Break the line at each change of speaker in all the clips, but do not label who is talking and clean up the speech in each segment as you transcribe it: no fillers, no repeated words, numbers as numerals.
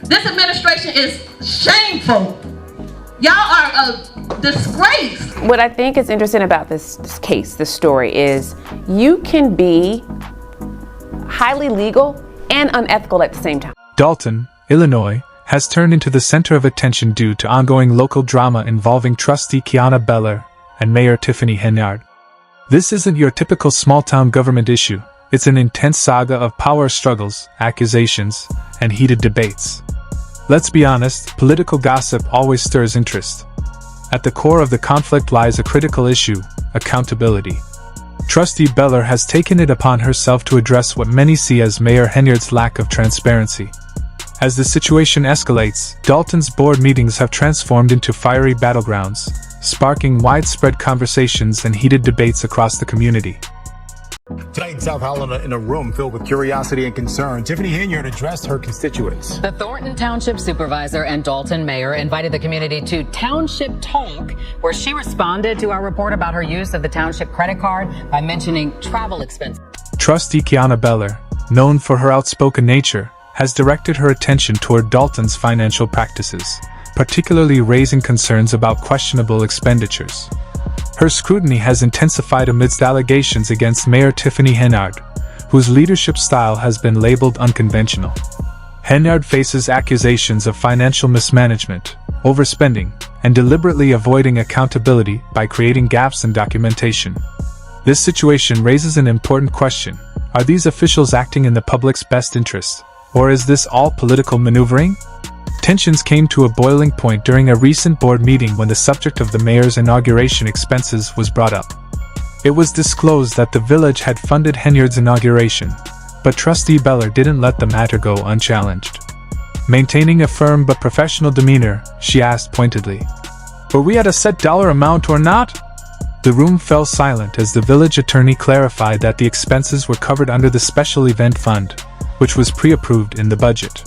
This administration is shameful. Y'all are a disgrace.
What I think is interesting about this case, this story, is you can be highly legal and unethical at the same time.
Dalton, Illinois, has turned into the center of attention due to ongoing local drama involving Trustee Kiana Beller and Mayor Tiffany Henyard. This isn't your typical small-town government issue. It's an intense saga of power struggles, accusations, and heated debates. Let's be honest, political gossip always stirs interest. At the core of the conflict lies a critical issue: accountability. Trustee Beller has taken it upon herself to address what many see as Mayor Henyard's lack of transparency. As the situation escalates, Dalton's board meetings have transformed into fiery battlegrounds, sparking widespread conversations and heated debates across the community.
Tonight in South Holland, in a room filled with curiosity and concern, Tiffany Henyard addressed her constituents.
The Thornton Township Supervisor and Dalton Mayor invited the community to Township Talk, where she responded to our report about her use of the township credit card by mentioning travel expenses.
Trustee Kiana Beller, known for her outspoken nature, has directed her attention toward Dalton's financial practices, particularly raising concerns about questionable expenditures. Her scrutiny has intensified amidst allegations against Mayor Tiffany Henyard, whose leadership style has been labeled unconventional. Henyard faces accusations of financial mismanagement, overspending, and deliberately avoiding accountability by creating gaps in documentation. This situation raises an important question: are these officials acting in the public's best interest, or is this all political maneuvering? Tensions came to a boiling point during a recent board meeting when the subject of the mayor's inauguration expenses was brought up. It was disclosed that the village had funded Henyard's inauguration, but Trustee Beller didn't let the matter go unchallenged. Maintaining a firm but professional demeanor, she asked pointedly, "Were we at a set dollar amount or not?" The room fell silent as the village attorney clarified that the expenses were covered under the special event fund, which was pre-approved in the budget.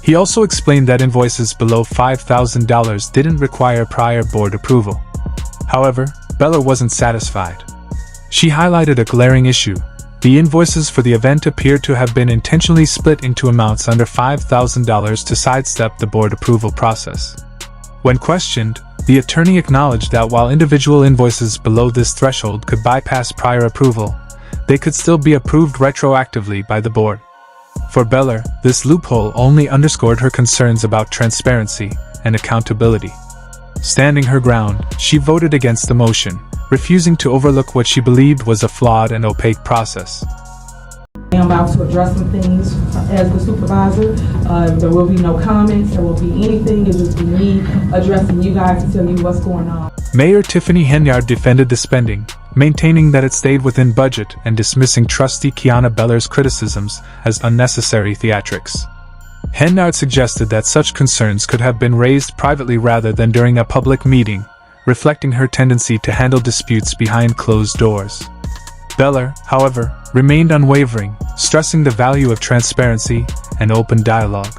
He also explained that invoices below $5,000 didn't require prior board approval. However, Beller wasn't satisfied. She highlighted a glaring issue: the invoices for the event appeared to have been intentionally split into amounts under $5,000 to sidestep the board approval process. When questioned, the attorney acknowledged that while individual invoices below this threshold could bypass prior approval, they could still be approved retroactively by the board. For Beller, this loophole only underscored her concerns about transparency and accountability. Standing her ground, she voted against the motion, refusing to overlook what she believed was a flawed and opaque process.
I'm about to address some things as the supervisor. There will be no comments, there will be anything. It will just be me addressing you guys to tell you what's going on.
Mayor Tiffany Henyard defended the spending, maintaining that it stayed within budget and dismissing Trustee Kiana Beller's criticisms as unnecessary theatrics. Henyard suggested that such concerns could have been raised privately rather than during a public meeting, reflecting her tendency to handle disputes behind closed doors. Beller, however, remained unwavering, stressing the value of transparency and open dialogue.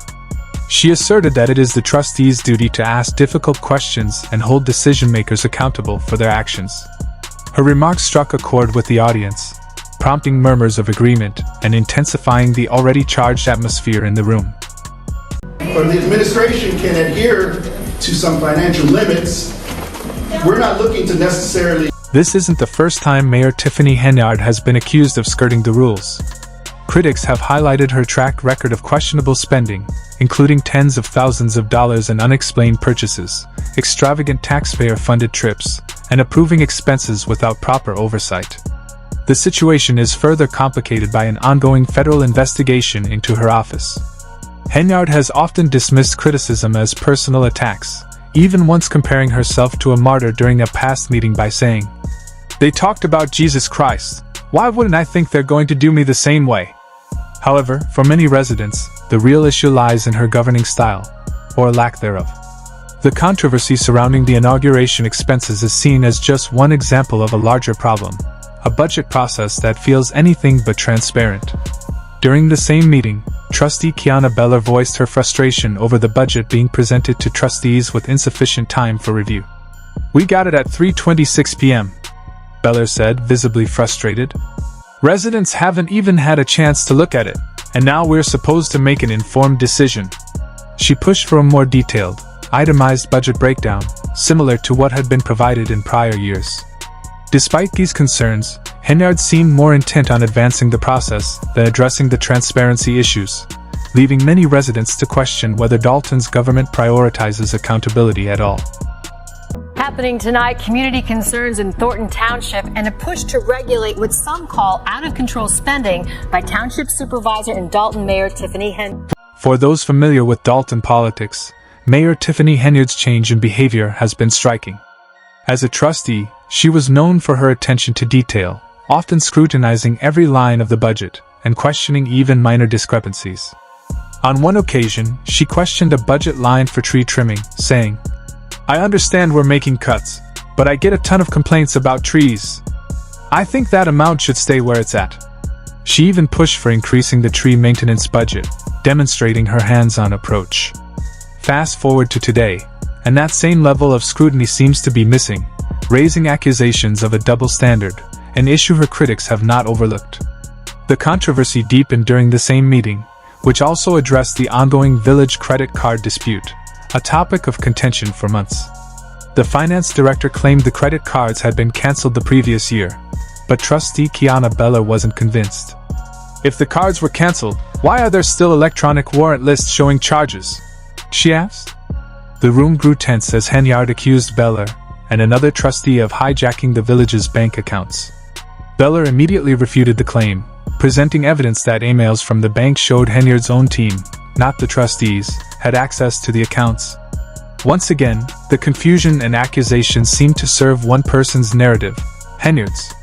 She asserted that it is the trustees' duty to ask difficult questions and hold decision-makers accountable for their actions. Her remarks struck a chord with the audience, prompting murmurs of agreement and intensifying the already charged atmosphere in the room.
Or the administration can adhere to some financial limits. We're not looking to necessarily...
This isn't the first time Mayor Tiffany Henyard has been accused of skirting the rules. Critics have highlighted her track record of questionable spending, including tens of thousands of dollars in unexplained purchases, extravagant taxpayer-funded trips, and approving expenses without proper oversight. The situation is further complicated by an ongoing federal investigation into her office. Henyard has often dismissed criticism as personal attacks, even once comparing herself to a martyr during a past meeting by saying, "They talked about Jesus Christ. Why wouldn't I think they're going to do me the same way?" However, for many residents, the real issue lies in her governing style, or lack thereof. The controversy surrounding the inauguration expenses is seen as just one example of a larger problem, a budget process that feels anything but transparent. During the same meeting, Trustee Kiana Beller voiced her frustration over the budget being presented to trustees with insufficient time for review. "We got it at 3:26 p.m., Beller said, visibly frustrated. "Residents haven't even had a chance to look at it, and now we're supposed to make an informed decision." She pushed for a more detailed, itemized budget breakdown, similar to what had been provided in prior years. Despite these concerns, Henyard seemed more intent on advancing the process than addressing the transparency issues, leaving many residents to question whether Dalton's government prioritizes accountability at all.
Happening tonight, community concerns in Thornton Township and a push to regulate what some call out-of-control spending by Township Supervisor and Dalton Mayor Tiffany Henyard.
For those familiar with Dalton politics, Mayor Tiffany Henyard's change in behavior has been striking. As a trustee, she was known for her attention to detail, often scrutinizing every line of the budget and questioning even minor discrepancies. On one occasion, she questioned a budget line for tree trimming, saying, "I understand we're making cuts, but I get a ton of complaints about trees. I think that amount should stay where it's at." She even pushed for increasing the tree maintenance budget, demonstrating her hands-on approach. Fast forward to today, and that same level of scrutiny seems to be missing, raising accusations of a double standard, an issue her critics have not overlooked. The controversy deepened during the same meeting, which also addressed the ongoing village credit card dispute, a topic of contention for months. The finance director claimed the credit cards had been canceled the previous year, but trustee Kiana Beller wasn't convinced. "If the cards were canceled, why are there still electronic warrant lists showing charges?" she asked. The room grew tense as Henyard accused Beller and another trustee of hijacking the village's bank accounts. Beller immediately refuted the claim, presenting evidence that emails from the bank showed Henyard's own team, not the trustees, had access to the accounts. Once again, the confusion and accusations seemed to serve one person's narrative, Henyard's.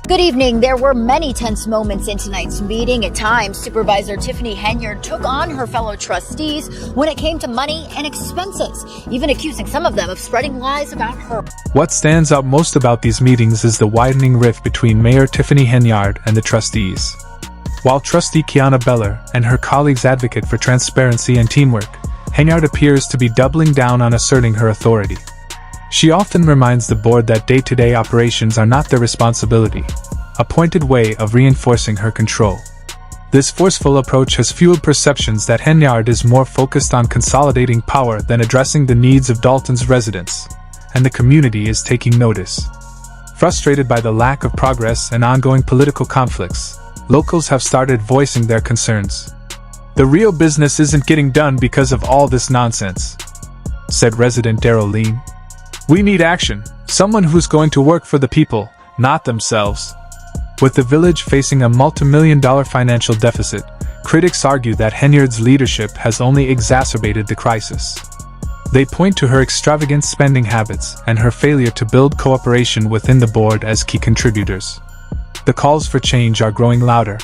Good evening. There were many tense moments in tonight's meeting. At times, Supervisor Tiffany Henyard took on her fellow trustees when it came to money and expenses, even accusing some of them of spreading lies about her.
What stands out most about these meetings is the widening rift between Mayor Tiffany Henyard and the trustees. While trustee Kiana Beller and her colleagues advocate for transparency and teamwork, Henyard appears to be doubling down on asserting her authority. She often reminds the board that day-to-day operations are not their responsibility, a pointed way of reinforcing her control. This forceful approach has fueled perceptions that Henyard is more focused on consolidating power than addressing the needs of Dalton's residents, and the community is taking notice. Frustrated by the lack of progress and ongoing political conflicts, locals have started voicing their concerns. "The real business isn't getting done because of all this nonsense," said resident Daryl Lean. "We need action, someone who's going to work for the people, not themselves." With the village facing a multi-million-dollar financial deficit, critics argue that Henyard's leadership has only exacerbated the crisis. They point to her extravagant spending habits and her failure to build cooperation within the board as key contributors. The calls for change are growing louder.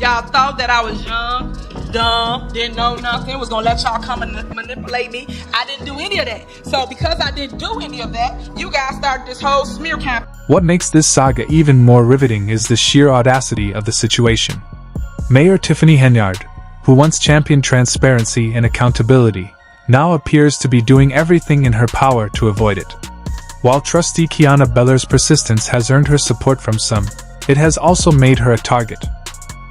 Y'all thought that I was young, dumb, didn't know nothing, was gonna let y'all come and manipulate me. I didn't do any of that. So because I didn't do any of that, you guys started this whole smear campaign.
What makes this saga even more riveting is the sheer audacity of the situation. Mayor Tiffany Henyard, who once championed transparency and accountability, now appears to be doing everything in her power to avoid it. While trustee Kiana Beller's persistence has earned her support from some, it has also made her a target.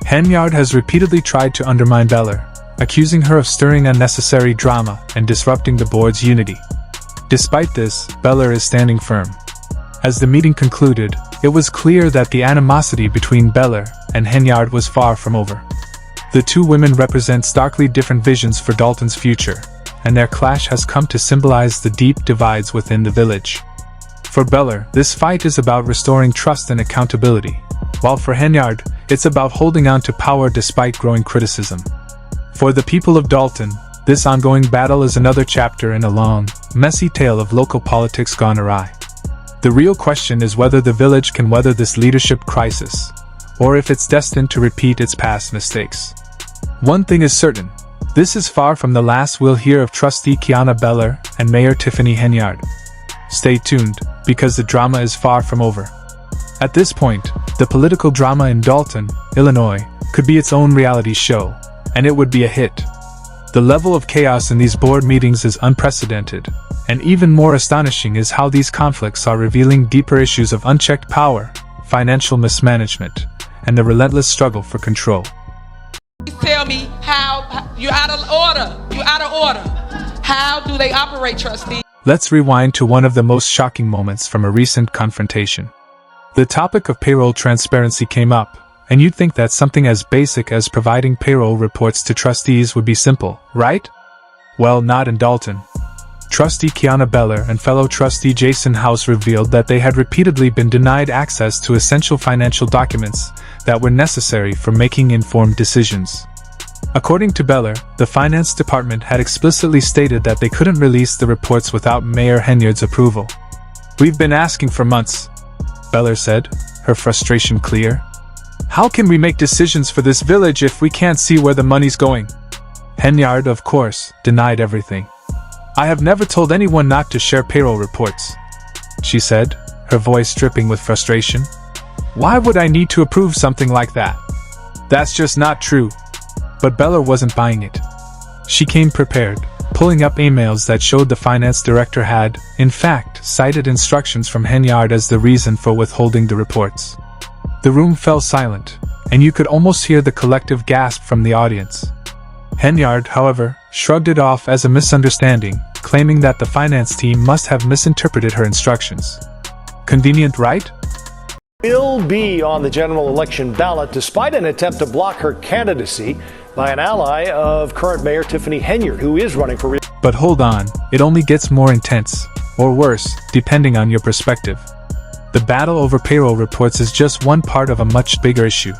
Henyard has repeatedly tried to undermine Beller, accusing her of stirring unnecessary drama and disrupting the board's unity. Despite this, Beller is standing firm. As the meeting concluded, it was clear that the animosity between Beller and Henyard was far from over. The two women represent starkly different visions for Dalton's future, and their clash has come to symbolize the deep divides within the village. For Beller, this fight is about restoring trust and accountability, while for Henyard, it's about holding on to power despite growing criticism. For the people of Dalton, this ongoing battle is another chapter in a long, messy tale of local politics gone awry. The real question is whether the village can weather this leadership crisis, or if it's destined to repeat its past mistakes. One thing is certain, this is far from the last we'll hear of trustee Kiana Beller and Mayor Tiffany Henyard. Stay tuned, because the drama is far from over. At this point, the political drama in Dalton, Illinois, could be its own reality show, and it would be a hit. The level of chaos in these board meetings is unprecedented, and even more astonishing is how these conflicts are revealing deeper issues of unchecked power, financial mismanagement, and the relentless struggle for control.
Tell me how you're out of order. You're out of order. How do they operate, Trustee?
Let's rewind to one of the most shocking moments from a recent confrontation. The topic of payroll transparency came up, and you'd think that something as basic as providing payroll reports to trustees would be simple, right? Well, not in Dalton. Trustee Kiana Beller and fellow trustee Jason House revealed that they had repeatedly been denied access to essential financial documents that were necessary for making informed decisions. According to Beller, the finance department had explicitly stated that they couldn't release the reports without Mayor Henyard's approval. "We've been asking for months," Beller said, her frustration clear. "How can we make decisions for this village if we can't see where the money's going?" Henyard, of course, denied everything. "I have never told anyone not to share payroll reports," she said, her voice dripping with frustration. "Why would I need to approve something like that? That's just not true." But Beller wasn't buying it. She came prepared, pulling up emails that showed the finance director had, in fact, cited instructions from Henyard as the reason for withholding the reports. The room fell silent, and you could almost hear the collective gasp from the audience. Henyard, however, shrugged it off as a misunderstanding, claiming that the finance team must have misinterpreted her instructions. Convenient, right?
Will be on the general election ballot despite an attempt to block her candidacy by an ally of current Mayor Tiffany Henyard, who is running for re-election.
But hold on, it only gets more intense, or worse, depending on your perspective. The battle over payroll reports is just one part of a much bigger issue.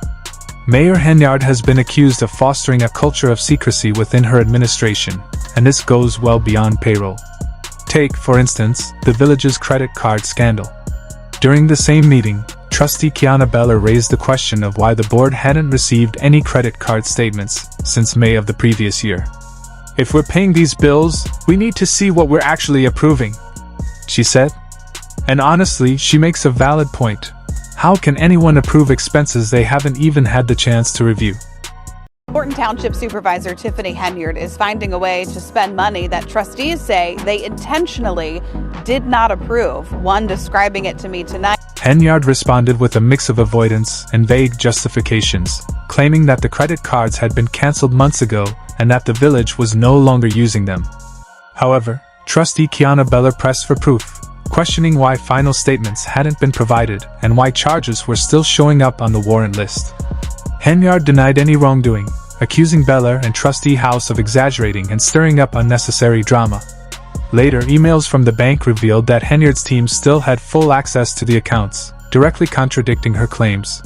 Mayor Henyard has been accused of fostering a culture of secrecy within her administration, and this goes well beyond payroll. Take, for instance, the village's credit card scandal. During the same meeting, Trustee Kiana Beller raised the question of why the board hadn't received any credit card statements since May of the previous year. "If we're paying these bills, we need to see what we're actually approving," she said. And honestly, she makes a valid point. How can anyone approve expenses they haven't even had the chance to review?
Thornton Township Supervisor Tiffany Henyard is finding a way to spend money that trustees say they intentionally did not approve, one describing it to me tonight.
Henyard responded with a mix of avoidance and vague justifications, claiming that the credit cards had been canceled months ago and that the village was no longer using them. However, Trustee Kiana Beller pressed for proof, questioning why final statements hadn't been provided and why charges were still showing up on the warrant list. Henyard denied any wrongdoing, accusing Beller and Trustee House of exaggerating and stirring up unnecessary drama. Later, emails from the bank revealed that Henyard's team still had full access to the accounts, directly contradicting her claims.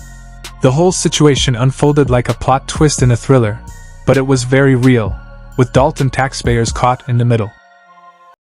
The whole situation unfolded like a plot twist in a thriller, but it was very real, with Dalton taxpayers caught in the middle.